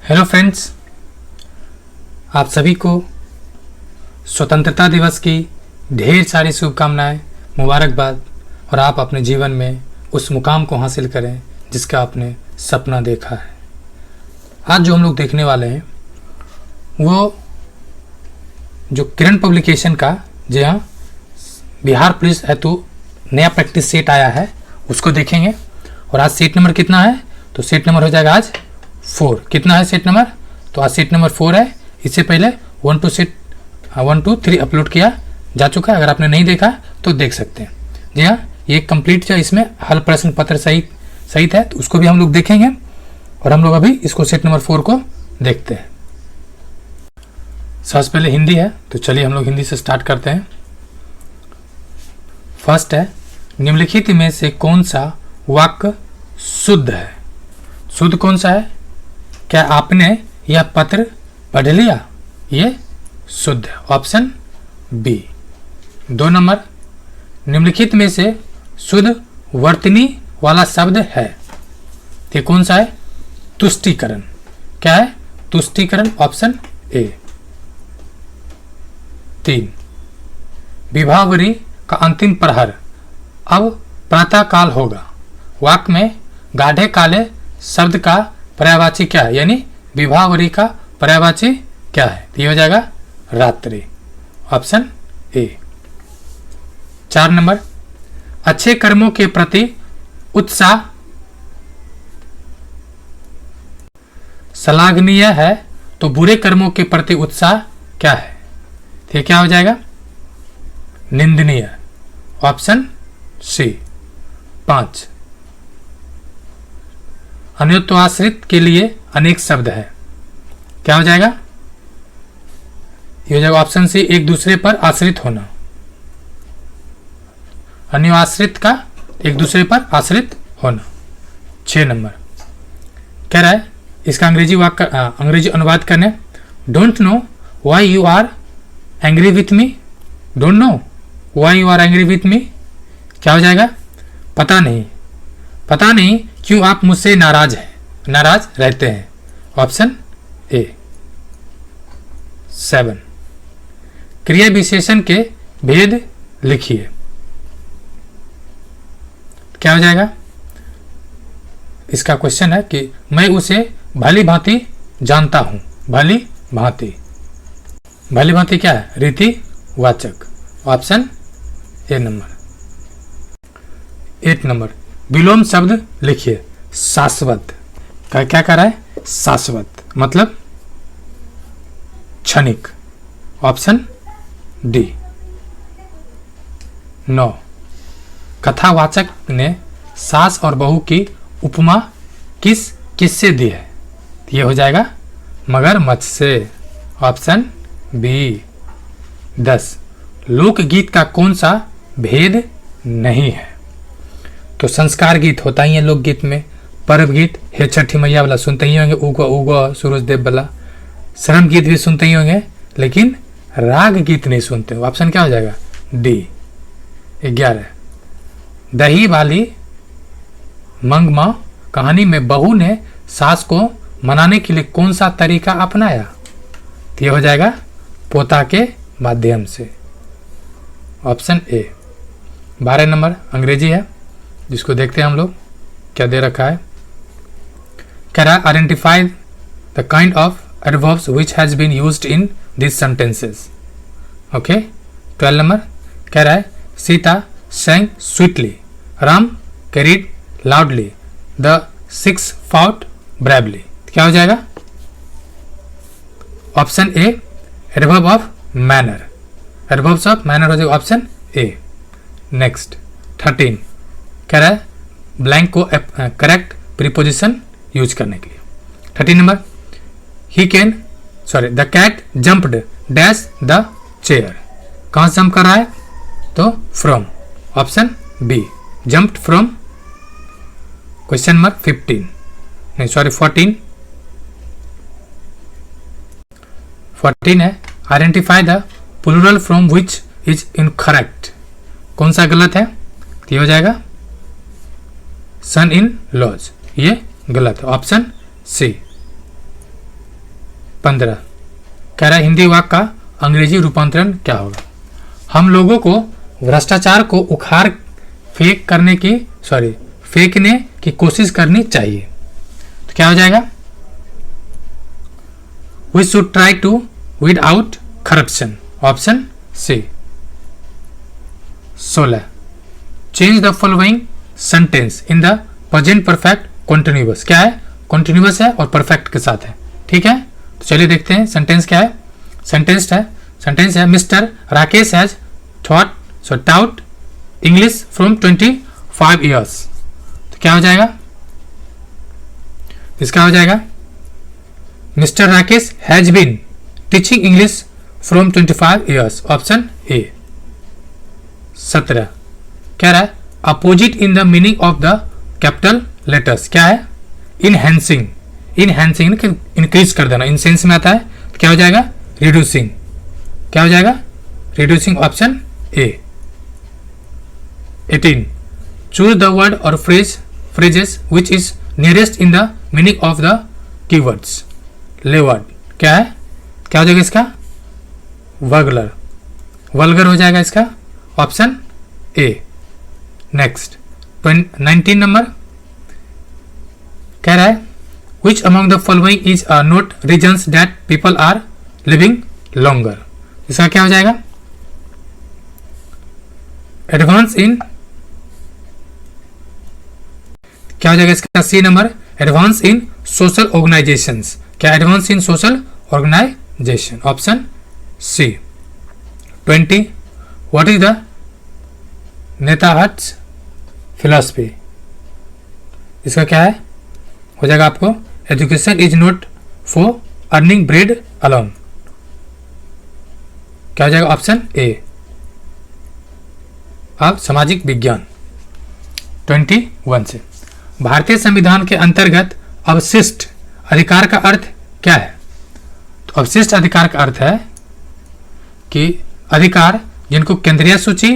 Hello friends, आप सभी को स्वतंत्रता दिवस की ढेर सारी शुभकामनाएं, मुबारकबाद। और आप अपने जीवन में उस मुकाम को हासिल करें जिसका आपने सपना देखा है। आज जो हम लोग देखने वाले हैं वो जो किरण पब्लिकेशन का जी हाँ बिहार पुलिस हेतु नया प्रैक्टिस सेट आया है उसको देखेंगे। और आज सेट नंबर कितना है? तो सेट नंबर हो जाएगा आज 4। कितना है सेट नंबर? तो आज सेट नंबर 4 है। इससे पहले 1 2 3 अपलोड किया जा चुका है। अगर आपने नहीं देखा तो देख सकते हैं। जी हाँ, ये कंप्लीट जो इसमें हल प्रश्न पत्र सहित है तो उसको भी हम लोग देखेंगे। और हम लोग अभी इसको सेट नंबर 4 को देखते हैं। सबसे पहले हिंदी है तो चलिए हम लोग हिंदी से स्टार्ट करते हैं। फर्स्ट है, निम्नलिखित में से कौन सा वाक्य शुद्ध है? शुद्ध कौन सा है? क्या आपने यह पत्र पढ़ लिया? ये शुद्ध है, ऑप्शन बी। 2 नंबर, निम्नलिखित में से शुद्ध वर्तनी वाला शब्द है ये कौन सा है? तुष्टीकरण। क्या है? तुष्टीकरण, ऑप्शन ए। 3, विभावरी का अंतिम प्रहर अब प्रातः काल होगा। वाक्य में गाढ़े काले शब्द का पर्यायवाची क्या है? यानी विभावरी का पर्यायवाची क्या है? ये हो जाएगा रात्रि, ऑप्शन ए। 4 नंबर, अच्छे कर्मों के प्रति उत्साह श्लाघनीय है तो बुरे कर्मों के प्रति उत्साह क्या है? ये क्या हो जाएगा? निंदनीय, ऑप्शन सी। 5, अन्योन्याश्रित के लिए अनेक शब्द है। क्या हो जाएगा? ये हो जाएगा ऑप्शन सी, एक दूसरे पर आश्रित होना। अन्योन्याश्रित का एक दूसरे पर आश्रित होना। 6 नंबर, कह रहा है इसका अंग्रेजी अनुवाद करने। Don't know why you are angry with me. Don't know why you are angry with me. क्या हो जाएगा? पता नहीं क्यों आप मुझसे नाराज रहते हैं, ऑप्शन ए। 7, क्रिया विशेषण के भेद लिखिए। क्या हो जाएगा? इसका क्वेश्चन है कि मैं उसे भली भांति जानता हूं। भली भांति क्या है? रीतिवाचक, ऑप्शन ए नंबर। 8 नंबर, विलोम शब्द लिखिए। शाश्वत का क्या कर रहा है? शाश्वत मतलब क्षणिक, ऑप्शन डी। 9, कथावाचक ने सास और बहू की उपमा किससे दी है? ये हो जाएगा मगरमच्छ से, ऑप्शन बी। 10, लोकगीत का कौन सा भेद नहीं है? तो संस्कार गीत होता ही है लोकगीत में। पर्व गीत हे छठी मैया वाला सुनते ही होंगे, उगो उगो सूरज देव वाला। शरण गीत भी सुनते ही होंगे, लेकिन राग गीत नहीं सुनते। ऑप्शन क्या हो जाएगा? डी। 11, दही वाली मंगमा कहानी में बहू ने सास को मनाने के लिए कौन सा तरीका अपनाया? तो ये हो जाएगा पोता के माध्यम से, ऑप्शन ए। 12 नंबर, अंग्रेजी है जिसको देखते हैं हम लोग क्या दे रखा है। कह रहा है identify the kind of adverbs which has been used in this sentences. Okay. 12 number, कह रहा है Sita sang sweetly, Ram carried loudly, the 6 fought bravely। क्या हो जाएगा? Option A, adverb of manner. Adverbs of manner हो जाएगा ऑप्शन ए। नेक्स्ट 13, कह रहा है ब्लैंक को करेक्ट प्रीपोजिशन यूज करने के लिए। 13 number, the cat jumped dash the chair. कहां से जंप कर रहा है? तो from, option B, jumped from. Question number 14 है, identify the plural from which is incorrect. कौन सा गलत है? ये हो जाएगा सन इन लॉज, ये गलत है, ऑप्शन सी। 15 कह रहा है हिंदी वाक्य का अंग्रेजी रूपांतरण क्या होगा। हम लोगों को भ्रष्टाचार को उखाड़ फेंकने की कोशिश करनी चाहिए। तो क्या हो जाएगा? We should try to weed out corruption, option C. 16 change the following sentence in the present perfect continuous. क्या है? कॉन्टिन्यूअस है और परफेक्ट के साथ है। ठीक है, तो चलिए देखते हैं सेंटेंस क्या है। सेंटेंस है mister Rakesh has taught English from 25 years. तो क्या हो जाएगा? इसका हो जाएगा mister Rakesh has been teaching English from 25 years, option A. 17 क्या रहा है? Opposite in the meaning of the capital letters. क्या है? इनहेंसिंग इंक्रीज कर देना, इन सेंस में आता है। तो क्या हो जाएगा? रिड्यूसिंग। क्या हो जाएगा? Reducing, option A. 18 choose the word और phrases which is nearest in the meaning of the keywords. Levered क्या है? क्या हो जाएगा इसका? वल्गर हो जाएगा इसका, ऑप्शन ए। नेक्स्ट 19 नंबर कह रहा है which among the following is not regions that people are living longer. इसका क्या हो जाएगा? एडवांस इन, क्या हो जाएगा इसका? C number, advance in social organisations. क्या? Advance in social organisation, option C. 20 what is the Netarhat's philosophy. इसका क्या है? हो जाएगा आपको education is not for earning bread alone. क्या हो जाएगा? Option A. अब सामाजिक विज्ञान 21 से भारतीय संविधान के अंतर्गत अवशिष्ट अधिकार का अर्थ क्या है? तो अवशिष्ट अधिकार का अर्थ है कि अधिकार जिनको केंद्रीय सूची,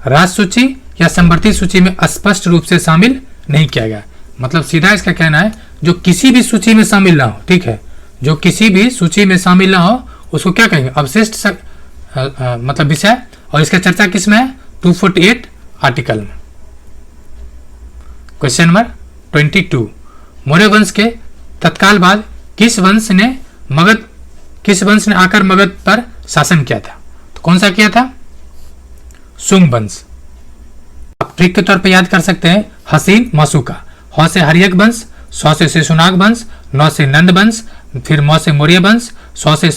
राज्य सूची या संवर्ती सूची में स्पष्ट रूप से शामिल नहीं किया गया। मतलब सीधा इसका कहना है जो किसी भी सूची में शामिल ना हो। ठीक है, जो किसी भी सूची में शामिल ना हो उसको क्या कहेंगे? अवशिष्ट मतलब विषय। और इसका चर्चा किस में है? 248 आर्टिकल में। क्वेश्चन नंबर 22 मौर्य वंश के तत्काल बाद किस वंश ने आकर मगध पर शासन किया था? तो कौन सा किया था? सुंग वंश। आप ट्रिक के तौर पे याद कर सकते हैं हसीन मासूका। ह से हरियक वंश, स से शिशुनाग वंश, न से नंद वंश, फिर म से मौर्य वंश, स से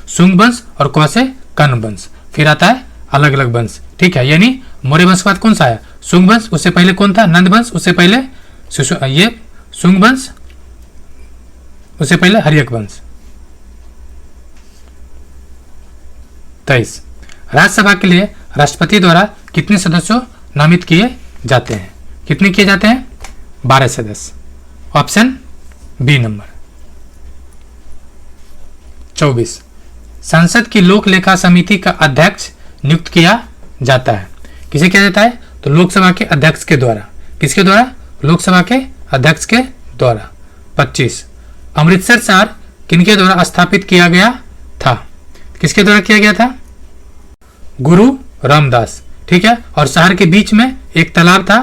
सुंग वंश और क से कर्ण वंश। फिर आता है अलग अलग वंश। ठीक है, यानी मौर्य वंश के बाद कौन सा है? सुंग वंश। उससे पहले कौन था? नंद वंश। उससे पहले ये सुंग वंश। उससे पहले हरियक वंश। 23 राज्यसभा के लिए राष्ट्रपति द्वारा कितने सदस्यों नामित किए जाते हैं? कितने किए जाते हैं? 12 सदस्य, ऑप्शन बी नंबर। 24 संसद की लोक लेखा समिति का अध्यक्ष नियुक्त किया जाता है। किसे किया जाता है? तो लोकसभा के अध्यक्ष के द्वारा। किसके द्वारा? लोकसभा के अध्यक्ष के द्वारा। 25 अमृतसर शहर किनके द्वारा स्थापित किया गया था? किसके द्वारा किया गया था? गुरु रामदास। ठीक है, और शहर के बीच में एक तालाब था।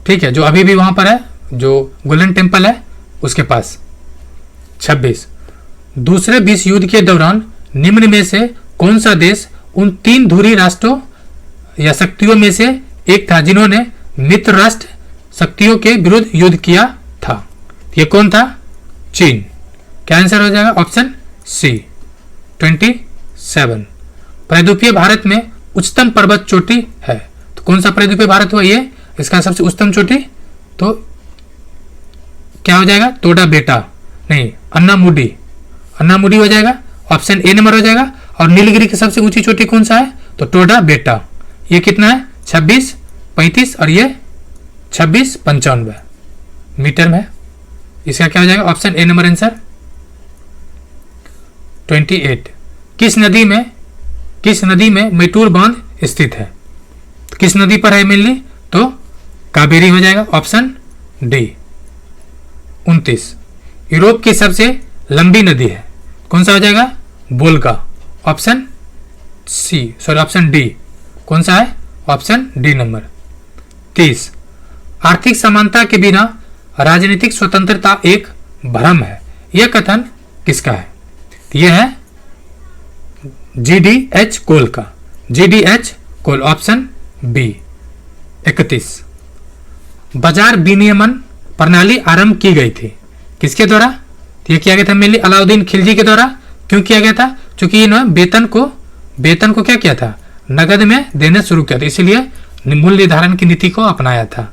ठीक है, जो अभी भी वहां पर है, जो गोल्डन टेम्पल है उसके पास। 26 दूसरे विश्व युद्ध के दौरान निम्न में से कौन सा देश उन 3 धुरी राष्ट्रों या शक्तियों में से एक था जिन्होंने मित्र राष्ट्र शक्तियों के विरुद्ध युद्ध किया था? ये कौन था? चीन। क्या आंसर हो जाएगा? Option C. 27 प्रायद्वीपीय भारत में उच्चतम पर्वत चोटी है। तो कौन सा प्रायद्वीपीय भारत हुआ ये? इसका सबसे उच्चतम चोटी तो क्या हो जाएगा? तोडा बेटा नहीं, अन्नामुडी हो जाएगा, ऑप्शन ए नंबर हो जाएगा। और नीलगिरी की सबसे ऊंची चोटी कौन सा है? तो टोडा बेटा। ये कितना है? 2635 और ये 2695 मीटर में। इसका क्या हो जाएगा? ऑप्शन ए नंबर आंसर। 28 किस नदी में मैटूर बांध स्थित है? किस नदी पर है मेनली? तो कावेरी हो जाएगा, ऑप्शन डी। 29 यूरोप की सबसे लंबी नदी है। कौन सा हो जाएगा? बोलगा। Option C, sorry option D. कौन सा है? Option D number. 30, आर्थिक समानता के बिना राजनीतिक स्वतंत्रता एक भ्रम है, यह कथन किसका है? यह है GDH कोल का। GDH कोल, ऑप्शन बी। 31, बाजार विनियमन प्रणाली आरंभ की गई थी, किसके द्वारा? तो यह किया गया था मेनली अलाउद्दीन खिलजी के द्वारा। क्यों किया गया था? क्योंकि इन्होंने वेतन को क्या किया था? नगद में देना शुरू किया था, इसीलिए मूल्य निर्धारण की नीति को अपनाया था।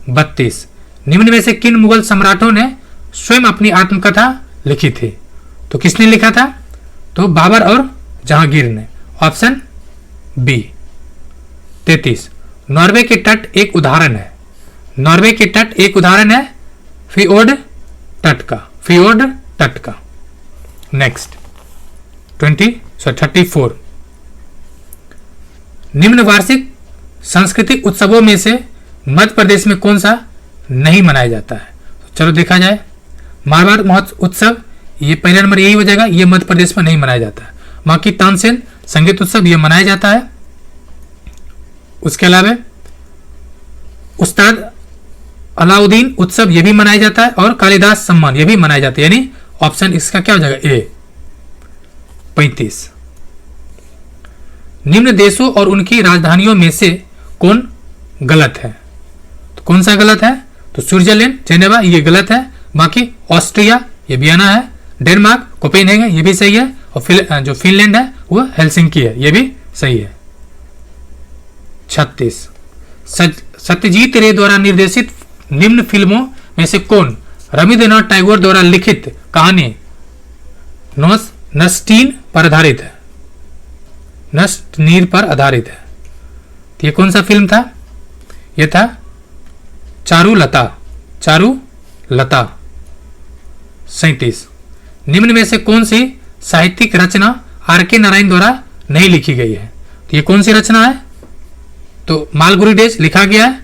32, निम्न में से किन मुगल सम्राटों ने स्वयं अपनी आत्मकथा लिखी थी? तो किसने लिखा था? तो बाबर और जहांगीर ने। Option B. 33, नॉर्वे के तट एक उदाहरण है। नॉर्वे के तट एक उदाहरण है फियोर्ड तट का। फियोर्ड तट का। नेक्स्ट 34, निम्न वार्षिक सांस्कृतिक उत्सवों में से मध्य प्रदेश में कौन सा नहीं मनाया जाता है? तो चलो देखा जाए। मारवाड़ महोत्सव उत्सव, ये पहला नंबर यही हो जाएगा, ये मध्य प्रदेश में नहीं मनाया जाता है। बाकी तानसेन संगीत उत्सव ये मनाया जाता है। उसके अलावा उस्ताद अलाउद्दीन उत्सव ये भी मनाया जाता है और कालिदास सम्मान ये भी मनाया जाता है, यानी ऑप्शन इसका क्या हो जाएगा? ए। 35, निम्न देशों और उनकी राजधानियों में से कौन गलत है? तो कौन सा गलत है? तो स्विट्जरलैंड जेनेवा ये गलत है। बाकी ऑस्ट्रिया ये वियना है, डेनमार्क कोपेनहेगन ये भी सही है, और जो फिनलैंड है वो हेलसिंकी है, ये भी सही है। 36, सत्यजीत रे द्वारा निर्देशित निम्न फिल्मों में से कौन रविंद्रनाथ टैगोर द्वारा लिखित कहानी नस्टीन पर आधारित है? नस्टीन पर आधारित है। तो ये कौन सा फिल्म था? ये था चारुलता। चारुलता। 37, निम्न में से कौन सी साहित्यिक रचना R.K. नारायण द्वारा नहीं लिखी गई है? तो ये कौन सी रचना है? तो मालगुडी डेज लिखा गया है,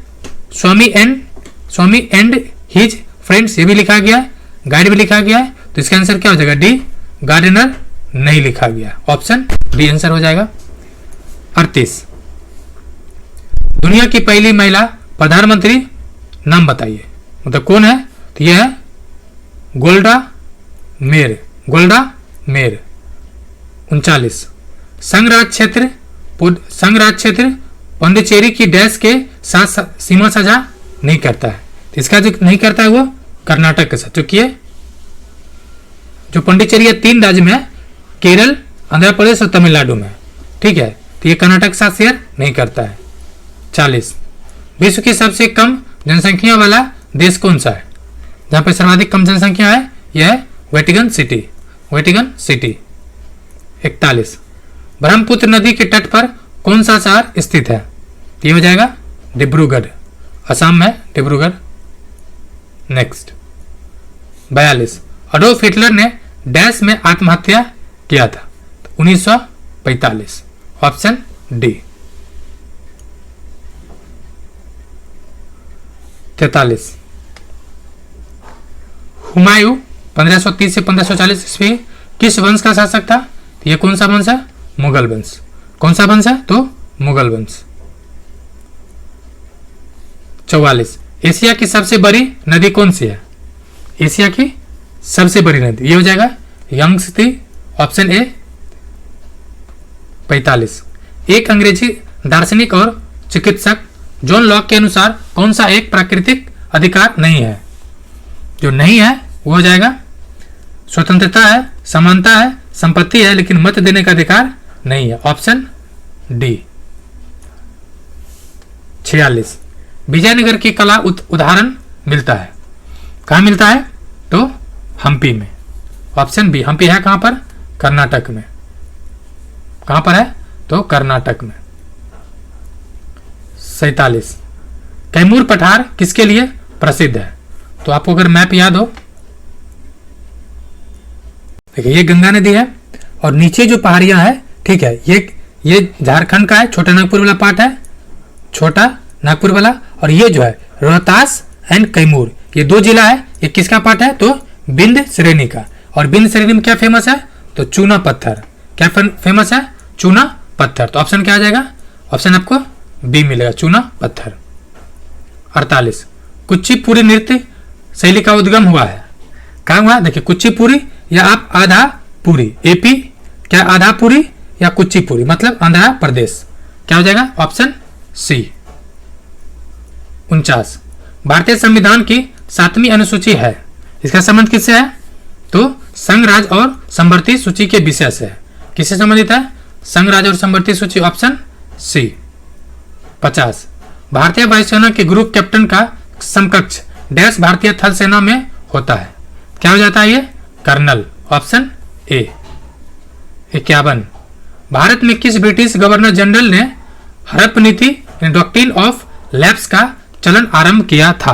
स्वामी एंड हिज फ्रेंड्स ये भी लिखा गया है, गाइड भी लिखा गया है। तो इसका आंसर क्या हो जाएगा? डी। गार्डनर नहीं लिखा गया, ऑप्शन डी आंसर हो जाएगा। 38, दुनिया की पहली महिला प्रधानमंत्री नाम बताइए, मतलब कौन है? तो यह है गोल्डा मेयर। गोल्डा मेयर। 39, संघराज क्षेत्र पांडिचेरी की डैश के साथ सीमा साझा नहीं करता है। तो इसका जो नहीं करता है वो कर्नाटक के साथ, क्योंकि जो पांडिचेरी 3 राज्य में है, केरल, आंध्र प्रदेश और तमिलनाडु में, ठीक है। तो ये कर्नाटक के साथ शेयर नहीं करता है। 40, विश्व की सबसे कम जनसंख्या वाला देश कौन सा है? जहां पर सर्वाधिक कम जनसंख्या है यह है Vatican city. Vatican city. 41, Brahmaputra नदी के तट पर कौन सा शहर स्थित है? ये हो जाएगा डिब्रूगढ़, असम में डिब्रूगढ़। नेक्स्ट 42, अडोल्फ हिटलर ने डैश में आत्महत्या किया था? 1945, ऑप्शन डी। 43, हुमायूं 1530 से 1540 ईस्वी किस वंश का शासक था? तो ये कौन सा वंश है? मुगल वंश। कौन सा वंश है? तो मुगल वंश। 44, एशिया की सबसे बड़ी नदी कौन सी है? एशिया की सबसे बड़ी नदी ये हो जाएगा यंगत्से, ऑप्शन ए। 45, एक अंग्रेजी दार्शनिक और चिकित्सक जॉन लॉक के अनुसार कौन सा एक प्राकृतिक अधिकार नहीं है? जो नहीं है वो हो जाएगा स्वतंत्रता है, समानता है, संपत्ति है, लेकिन मत देने का अधिकार नहीं है, ऑप्शन डी। 46, विजयनगर की कला उदाहरण मिलता है, कहाँ मिलता है? तो हम्पी में, ऑप्शन बी। हम्पी है कहां पर? कर्नाटक में। कहां पर है? तो कर्नाटक में। 47, कैमूर पठार किसके लिए प्रसिद्ध है? तो आपको अगर मैप याद हो, देखिए ये गंगा नदी है और नीचे जो पहाड़ियां है, ठीक है, ये झारखंड का है, छोटा नागपुर वाला पार्ट है, छोटा नागपुर वाला, और ये जो है रोहतास एंड कैमूर, ये 2 जिला है। ये किसका पार्ट है? तो विंध्य श्रेणी का, और बिन शरीरी में क्या फेमस है? तो चूना पत्थर। क्या फेमस है? चूना पत्थर। तो ऑप्शन क्या आ जाएगा? ऑप्शन आपको बी मिलेगा, चूना पत्थर। 48 कुचिपुड़ी नृत्य शैली का उद्गम हुआ है, कहाँ हुआ? देखिए कुचिपुड़ी या आप आधा पुरी, एपी, क्या आधा पुरी या कुचिपुड़ी, मतलब आंध्र प्रदेश। क्या हो जाएगा? Option C. 49 भारतीय संविधान की 7वीं अनुसूची है, इसका संबंध किससे है? तो संघ राज्य और समवर्ती सूची के विषय से है। किससे संबंधित है? संघ राज्य और समवर्ती सूची, ऑप्शन सी। 50 भारतीय वायुसेना के ग्रुप कैप्टन का समकक्ष डैश भारतीय थल सेना में होता है, क्या हो जाता है ये? Colonel, option A. 51 भारत में किस ब्रिटिश गवर्नर जनरल ने हड़प्पा नीति डॉक्ट्रिन ऑफ लैप्स का चलन आरंभ किया था?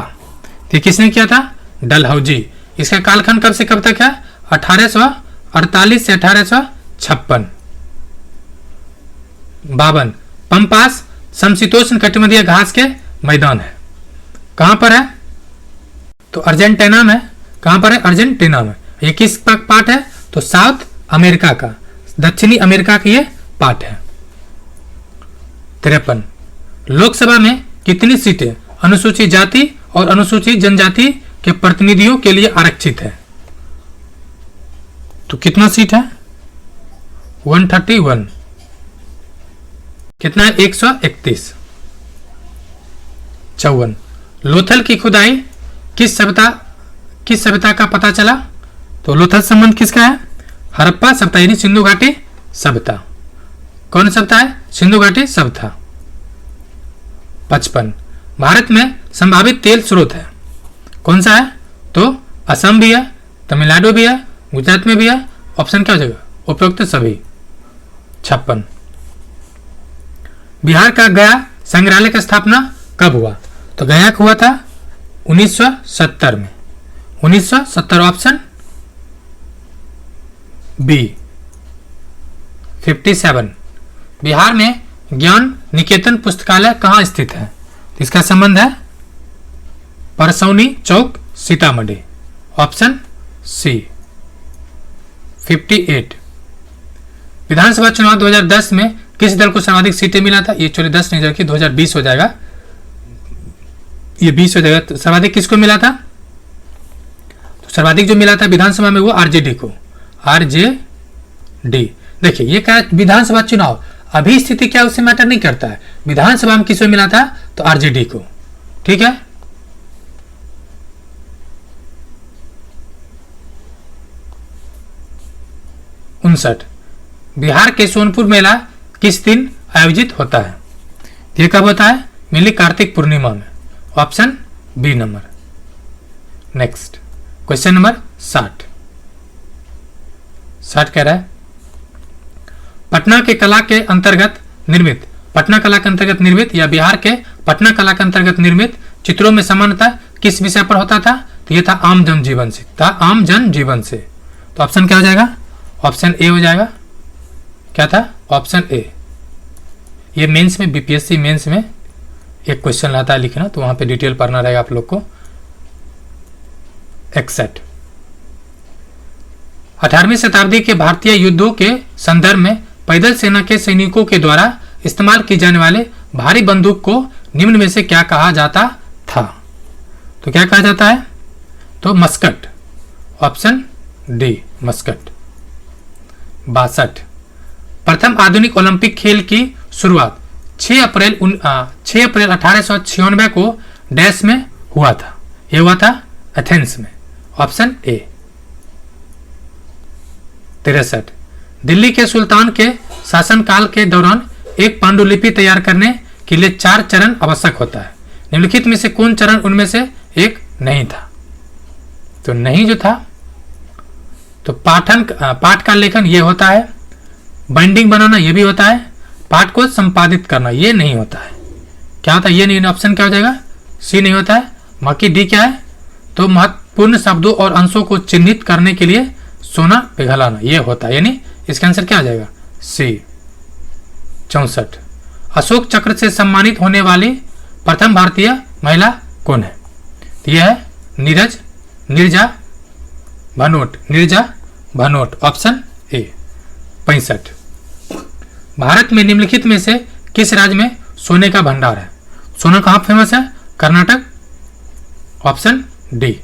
तो किसने किया था? डलहौजी। इसका कालखंड कब से कब तक है? 1848 से 1856। 52 पंपास समशीतोष्ण कटिबंधीय घास के मैदान है, कहां पर है? तो अर्जेंटीना में। कहां पर है? अर्जेंटीना में। ये किस पार्ट है? तो साउथ अमेरिका का, दक्षिणी अमेरिका का ये पार्ट है। 53 लोकसभा में कितनी सीटें अनुसूचित जाति और अनुसूचित जनजाति के प्रतिनिधियों के लिए आरक्षित है? तो कितना सीट है? 131। कितना है? 131। 54 लोथल की खुदाई किस सभ्यता का पता चला? तो लोथल संबंध किसका है? हड़प्पा सभ्यता यानी सिंधु घाटी सभ्यता। कौन सभ्यता है? सिंधु घाटी सभ्यता। 55 भारत में संभावित तेल स्रोत है, कौन सा है? तो असम भी है, तमिलनाडु भी है, गुजरात में भी है। ऑप्शन क्या हो जाएगा? उपयुक्त सभी। 56 बिहार का गया संग्रहालय का स्थापना कब हुआ? तो गया का हुआ था 1970 में। 1970 ऑप्शन बी। 57 बिहार में ज्ञान निकेतन पुस्तकालय कहाँ स्थित है? इसका संबंध है परसौनी चौक, सीतामढ़ी। Option C. 58 विधानसभा चुनाव 2010 में किस दल को सर्वाधिक सीटें मिला था? ये चलिए 10 नहीं जबकि 2020 हो जाएगा, ये 20 हो जाएगा। तो सर्वाधिक किसको मिला था? तो सर्वाधिक जो मिला था विधानसभा में वो आरजेडी को, आरजेडी। देखिए ये क्या, विधानसभा चुनाव अभी स्थिति क्या उससे मैटर नहीं करता है, विधानसभा में किसको मिला था? तो आरजेडी को। ठीक है। उनसठ बिहार के सोनपुर मेला किस दिन आयोजित होता है? ये कब होता है? मेनली कार्तिक पूर्णिमा में। Option B number. Next question number 60 कह रहा है पटना के कला के अंतर्गत निर्मित, पटना कला के अंतर्गत निर्मित या बिहार के पटना कला के अंतर्गत निर्मित चित्रों में सामान्यतः किस विषय पर होता था? तो ये था आम जन जीवन से, आम जन जीवन से। तो ऑप्शन क्या हो जाएगा? ऑप्शन ए हो जाएगा। क्या था? Option A. ये मेंस में, बीपीएससी मेंस में एक क्वेश्चन आता है लिखना, तो वहां पे डिटेल पढ़ना रहेगा आप लोग को। 61 18वीं शताब्दी के भारतीय युद्धों के संदर्भ में पैदल सेना के सैनिकों के द्वारा इस्तेमाल की जाने वाले भारी बंदूक को निम्न में से क्या कहा जाता था? तो क्या कहा जाता है? तो मस्कट। Option D Muscat. 62 प्रथम आधुनिक ओलंपिक खेल की शुरुआत 6 अप्रैल 1896 को डैश में हुआ था। यह हुआ था एथेंस में। Option A. 63 दिल्ली के सुल्तान के शासनकाल के दौरान एक पांडुलिपि तैयार करने के लिए 4 चरण आवश्यक होता है। निम्नलिखित में से कौन चरण उनमें से एक नहीं था? तो नहीं जो था, तो पाठ का लेखन ये होता है, बाइंडिंग बनाना ये भी होता है, पाठ को संपादित करना ये नहीं होता है। क्या होता है? ये नहीं। ऑप्शन क्या हो जाएगा? सी नहीं होता है। बाकी डी क्या है? तो महत्वपूर्ण शब्दों और अंशों को चिन्हित करने के लिए सोना पिघलाना ये होता है, यानी इसका आंसर क्या आ जाएगा? सी। 64 अशोक चक्र से सम्मानित होने वाली प्रथम भारतीय महिला कौन है? तो यह है नीरजा भानोट। Neerja Bhanot, option A 65। भारत में निम्नलिखित में से किस राज्य में सोने का भंडार है? सोना कहाँ फेमस है? Karnataka, option D.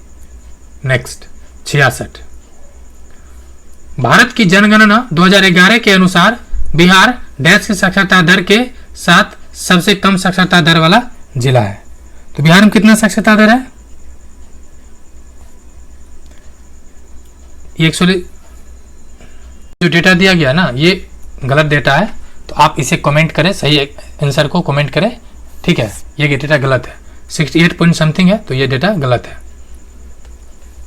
Next 66। Bharat की जनगणना 2011 के अनुसार बिहार डैश की साक्षरता दर के साथ सबसे कम साक्षरता दर वाला जिला है। तो बिहार में कितना साक्षरता दर है? ये एक्चुअली जो डेटा दिया गया ना, ये गलत डेटा है, तो आप इसे कमेंट करें, सही आंसर को कमेंट करें, ठीक है। ये डेटा गलत है, 68 पॉइंट समथिंग है, तो ये डेटा गलत है।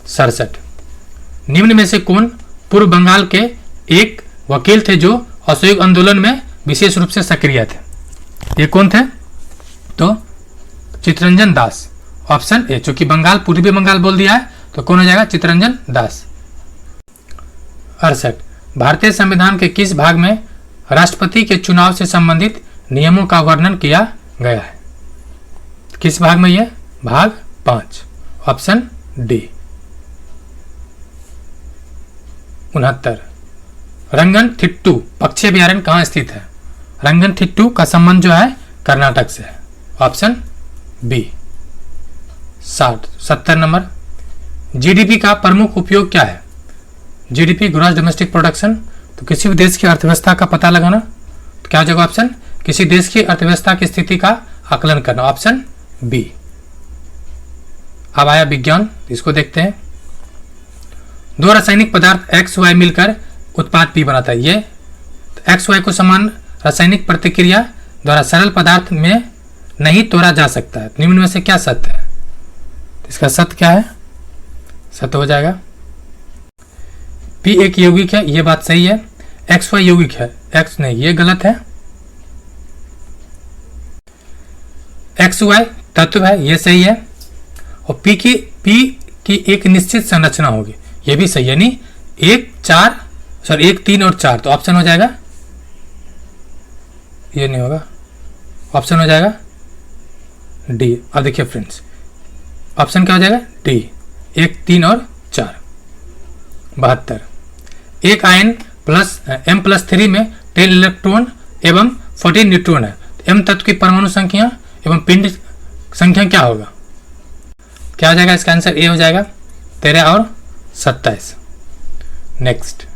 67। निम्न में से कौन पूर्व बंगाल के एक वकील थे जो असहयोग आंदोलन में विशेष रूप से सक्रिय थे? ये कौन थे? तो चित्तरंजन दास, ऑप्शन ए। चूंकि बंगाल पूर्वी बंगाल बोल दिया है तो कौन हो जाएगा? चित्तरंजन दास। 68। भारतीय संविधान के किस भाग में राष्ट्रपति के चुनाव से संबंधित नियमों का वर्णन किया गया है? किस भाग में? यह भाग 5, ऑप्शन डी। 69। रंगनथिट्टू पक्षी अभयारण्य कहाँ स्थित है? रंगनथिट्टू का संबंध जो है कर्नाटक से है, ऑप्शन बी। 70 नंबर। जीडीपी का प्रमुख उपयोग क्या है? GDP gross domestic production. तो किसी भी देश की अर्थव्यवस्था का पता लगाना, तो क्या हो जाएगा ऑप्शन? किसी देश की अर्थव्यवस्था की स्थिति का आकलन करना, ऑप्शन बी। अब आया विज्ञान, इसको देखते हैं। दो रासायनिक पदार्थ एक्स वाई मिलकर उत्पाद पी बनाता है। ये एक्स वाई को समान रासायनिक प्रतिक्रिया द्वारा सरल पदार्थ में नहीं तोड़ा जा सकता है। निम्न में से क्या सत्य है? इसका सत्य क्या है? सत्य हो जाएगा पी एक यौगिक है, ये बात सही है। एक्स वाई यौगिक है, एक्स नहीं, ये गलत है। एक्स वाई तत्व है, ये सही है। और पी की एक निश्चित संरचना होगी, ये भी सही है। नहीं 1 3 और 4, तो ऑप्शन हो जाएगा, ये नहीं होगा, ऑप्शन हो जाएगा डी। अब देखिए फ्रेंड्स, ऑप्शन क्या हो जाएगा? डी, 1 3 और 4। 72। एक आयन M+3 में 10 इलेक्ट्रॉन एवं 14 न्यूट्रॉन है। M तत्व की परमाणु संख्या एवं पिंड संख्या क्या होगा? क्या हो जाएगा? इसका आंसर ए हो जाएगा, 13 और 27। नेक्स्ट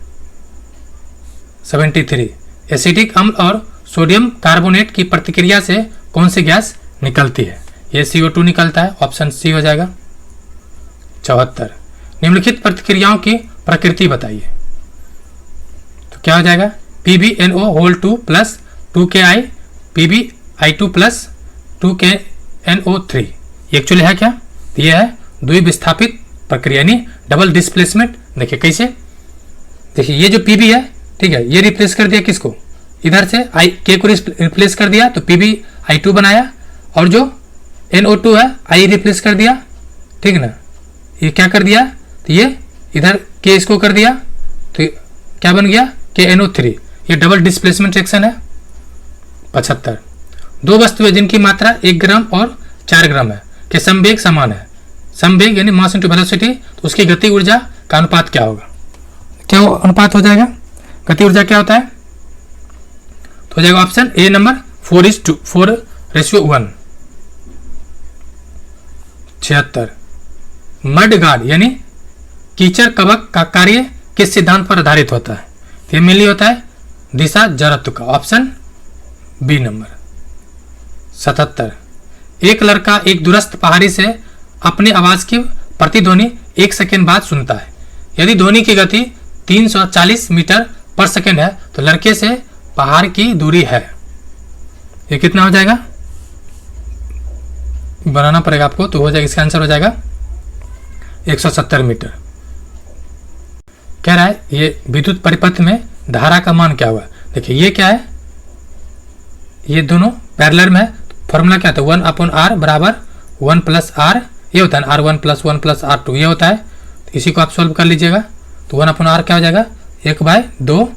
73। एसिटिक अम्ल और सोडियम कार्बोनेट की प्रतिक्रिया से कौन सी गैस निकलती है? ये CO2 निकलता है, ऑप्शन सी हो जाएगा। 74। निम्नलिखित प्रतिक्रियाओं की प्रकृति बताइए। तो क्या हो जाएगा? PbNO2 plus 2Ki PbI2 plus 2KNO3। Actually है क्या? ये है द्विविस्थापित प्रक्रिया, यानी डबल डिस्प्लेसमेंट। देखिए कैसे, देखिए ये जो Pb है, ठीक है, ये रिप्लेस कर दिया किसको? इधर से K को रिप्लेस कर दिया तो PbI2 बनाया, और जो NO2 है I रिप्लेस कर दिया, ठीक ना। ये क्या कर दिया? तो ये इधर K इसको कर दिया, तो क्या बन गया? KNO3। ये डबल डिस्प्लेसमेंट रिएक्शन है। 75। दो वस्तुएं जिनकी मात्रा 1 ग्राम और 4 ग्राम है के समवेग समान है। समवेग यानी मास इनटू वेलोसिटी, तो उसकी गति ऊर्जा का अनुपात क्या होगा? क्या अनुपात हो जाएगा? गति ऊर्जा क्या होता है? तो हो जाएगा ऑप्शन ए नंबर 4:1। 76। मड गार्ड यानी कीचड़ कवक का कार्य किस सिद्धांत पर आधारित होता है? ये मेनली होता है दिशा जड़त्व का, ऑप्शन बी नंबर। 77। एक लड़का एक दूरस्थ पहाड़ी से अपने आवाज की प्रतिध्वनि 1 सेकेंड बाद सुनता है। यदि ध्वनि की गति 340 मीटर पर सेकेंड है तो लड़के से पहाड़ की दूरी है। ये कितना हो जाएगा? बनाना पड़ेगा आपको, तो हो जाएगा, इसका आंसर हो जाएगा 170 मीटर। कह रहा है ये विद्युत परिपथ में धारा का मान क्या हुआ? देखिए ये क्या है? ये दोनों पैरेलल में है। फॉर्मूला क्या था? 1/r बराबर 1 + r, ये होता है r1 + 1 + r2, ये होता है। तो इसी को आप सॉल्व कर लीजिएगा, तो 1/r क्या हो जाएगा? 1/2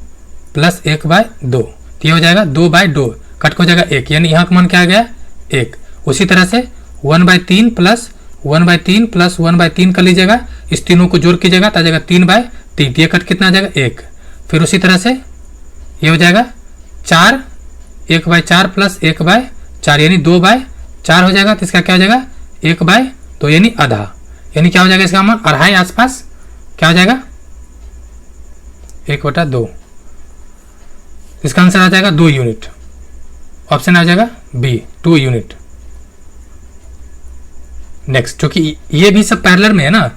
+ 1/2, तो ये हो जाएगा 2/2, कट हो जाएगा 1, यानी यहाँ का मान क्या आ गया? 1। उसी तरह से 1/3 + 1/3 + 1/3 कर लीजिएगा, इस तीनों को जोड़ कीजिएगा तो आ जाएगा 3/3। 3, ये कट कितना आ जाएगा 1। फिर उसी तरह से ये हो जाएगा 4, 1/4 प्लस 1/4 यानी 2/4 हो जाएगा। तो इसका क्या हो जाएगा 1/2 यानी आधा, यानी क्या हो जाएगा इसका मान 2.5 आसपास क्या हो जाएगा 1/2। इसका आंसर आ जाएगा 2 यूनिट। ऑप्शन आ जाएगा बी 2 यूनिट। नेक्स्ट, क्योंकि ये भी सब पैरेलल में है ना,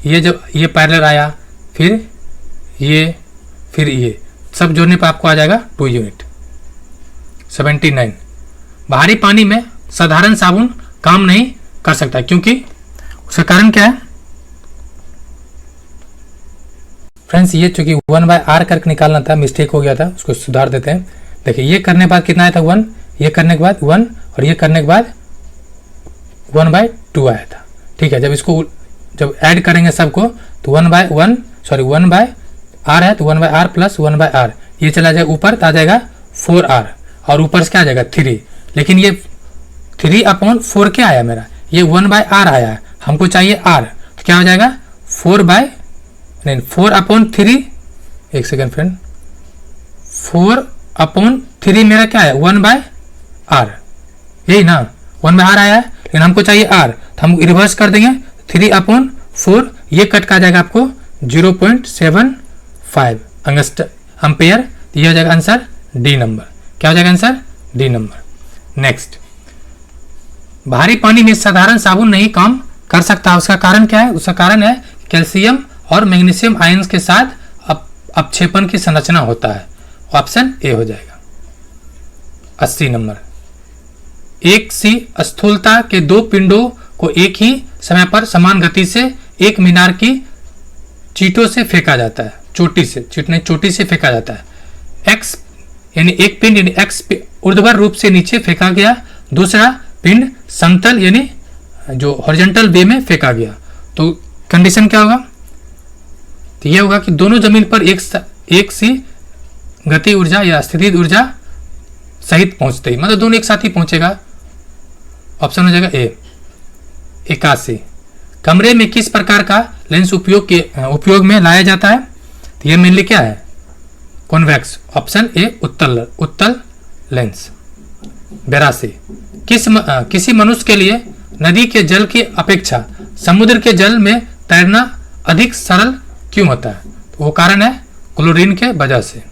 ये जब ये पैरेलल आया फिर ये सब जोड़ने पर आपको आ जाएगा 2 यूनिट। 79, बाहरी पानी में साधारण साबुन काम नहीं कर सकता, क्योंकि उसका कारण क्या है फ्रेंड्स। ये चूंकि 1/r करके निकालना था, मिस्टेक हो गया था, उसको सुधार देते हैं। देखिए ये करने के बाद कितना आया था 1, ये करने के बाद 1 और ये करने के बाद 1/2 आया था। ठीक है, जब ऐड करेंगे सबको तो 1/r है तो 1/r प्लस 1/r, ये चला जाएगा ऊपर तो आ जाएगा 4r और ऊपर से क्या आ जाएगा 3। लेकिन ये 3/4 क्या आया मेरा, ये 1/r आया है, हमको चाहिए r, तो क्या हो जाएगा 4/3। एक सेकेंड फ्रेंड, 4/3 मेरा क्या है 1/r, यही ना 1/r आया है, लेकिन हमको चाहिए r, तो हम रिवर्स कर देंगे 3/4, ये कट का जाएगा आपको 0.75 एम्पेयर। ये हो जाएगा आंसर डी नंबर। क्या हो जाएगा आंसर डी नंबर। नेक्स्ट, भारी पानी में साधारण साबुन नहीं काम कर सकता, उसका कारण क्या है, उसका कारण है कैल्शियम और मैग्नीशियम आयंस के साथ अपक्षेपण की संरचना होता है। ऑप्शन ए हो जाएगा। 80 नंबर, एक सी स्थूलता के 2 पिंडों को एक ही समय पर समान गति से एक मीनार की चीटों से फेंका जाता है, चोटी से फेंका जाता है। एक्स यानी एक पिंड यानी एक्स ऊर्ध्वाधर रूप से नीचे फेंका गया, दूसरा पिंड समतल यानी जो हॉरिजॉन्टल वे में फेंका गया, तो कंडीशन क्या होगा, तो यह होगा कि दोनों जमीन पर एक सी गति ऊर्जा या स्थितिज ऊर्जा सहित पहुंचते ही, मतलब दोनों एक साथ ही पहुंचेगा। ऑप्शन हो जाएगा ए। 81, कमरे में किस प्रकार का लेंस उपयोग में लाया जाता है, तो यह मेनली क्या है कॉन्वेक्स। ऑप्शन ए उत्तल लेंस। 82, किसी मनुष्य के लिए नदी के जल की अपेक्षा समुद्र के जल में तैरना अधिक सरल क्यों होता है, तो वो कारण है क्लोरीन के वजह से।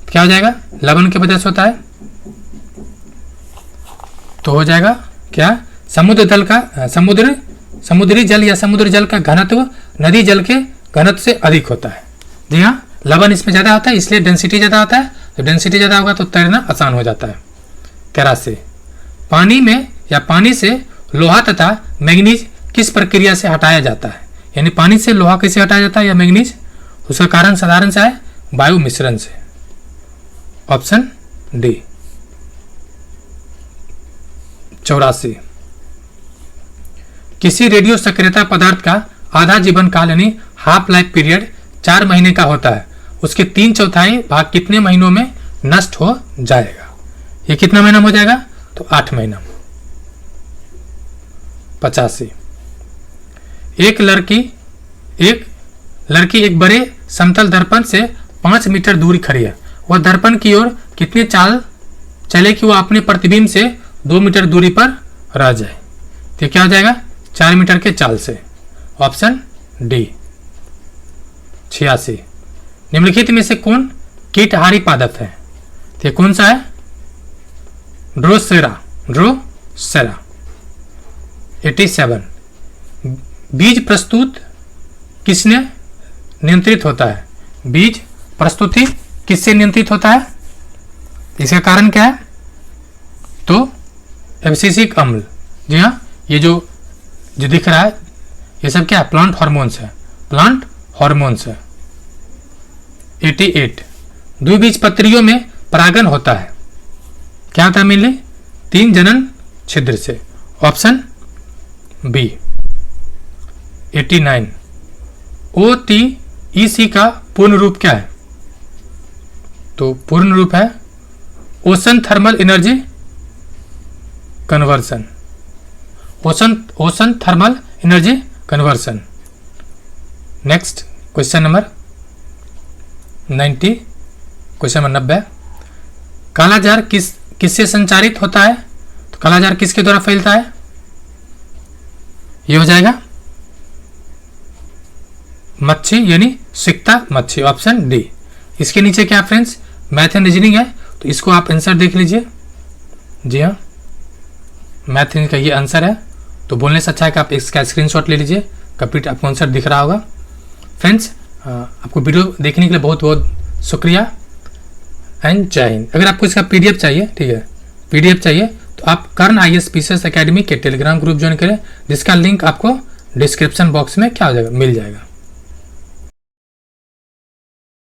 क्या हो जाएगा लवण के वजह से होता है, तो हो जाएगा क्या समुद्री जल या समुद्र जल का घनत्व नदी जल के घनत्व से अधिक होता है। जी हाँ, लवण इसमें ज्यादा होता है इसलिए डेंसिटी ज्यादा होता है, तो डेंसिटी ज्यादा होगा तो तैरना आसान हो जाता है। 83, पानी में या पानी से लोहा तथा मैग्नीज किस प्रक्रिया से हटाया जाता है, यानी पानी से लोहा कैसे हटाया जाता है या मैग्नीज, उसका कारण साधारण सा है वायु मिश्रण से। Option D. 84, किसी रेडियो सक्रियता पदार्थ का आधा जीवन काल यानी हाफ लाइफ पीरियड 4 महीने का होता है, उसके 3/4 भाग कितने महीनों में नष्ट हो जाएगा, ये कितना महीना हो जाएगा, तो 8 महीना। 85, एक लड़की एक बड़े समतल दर्पण से 5 मीटर दूरी खड़ी है, वह दर्पण की ओर कितनी चाल चले कि वह अपने प्रतिबिंब से 2 मीटर दूरी पर रह जाए, तो क्या हो जाएगा 4 मीटर के चाल से। Option D. 86, निम्नलिखित में से कौन कीटहारी पादप है, तो कौन सा है ड्रोसेरा। 87, बीज प्रस्तुत किसने नियंत्रित होता है, बीज प्रस्तुति किससे नियंत्रित होता है, इसका कारण क्या है, तो एब्सिसिक अम्ल। जी हाँ, ये जो दिख रहा है ये सब क्या है प्लांट हॉर्मोन्स है। 88, द्विबीजपत्रियों में परागन होता है, क्या होता है मेनली 3 जनन छिद्र से। Option B. 89, OTEC का पूर्ण रूप क्या है, तो पूर्ण रूप है ocean thermal energy conversion. Ocean thermal energy conversion. Next question number 90, question number 90, काला जार किससे संचारित होता है? तो काला जार किसके द्वारा फैलता है? ये हो जाएगा मच्छी यानी सिकता मच्छी, ऑप्शन डी। इसके नीचे क्या फ्रेंड्स, मैथ एंड रीजनिंग है, तो इसको आप आंसर देख लीजिए। जी हाँ, मैथ रीजनिंग का ये आंसर है। तो बोलने से अच्छा है कि आप इसका स्क्रीनशॉट ले लीजिए, कंप्लीट आपको आंसर दिख रहा होगा। फ्रेंड्स आपको वीडियो देखने के लिए बहुत बहुत शुक्रिया एंड जय हिंद। अगर आपको इसका पीडीएफ चाहिए, ठीक है, पीडीएफ चाहिए तो आप कर्ण IAS PCS एकेडमी के टेलीग्राम ग्रुप ज्वाइन करें, जिसका लिंक आपको डिस्क्रिप्शन बॉक्स में क्या हो जाएगा, मिल जाएगा।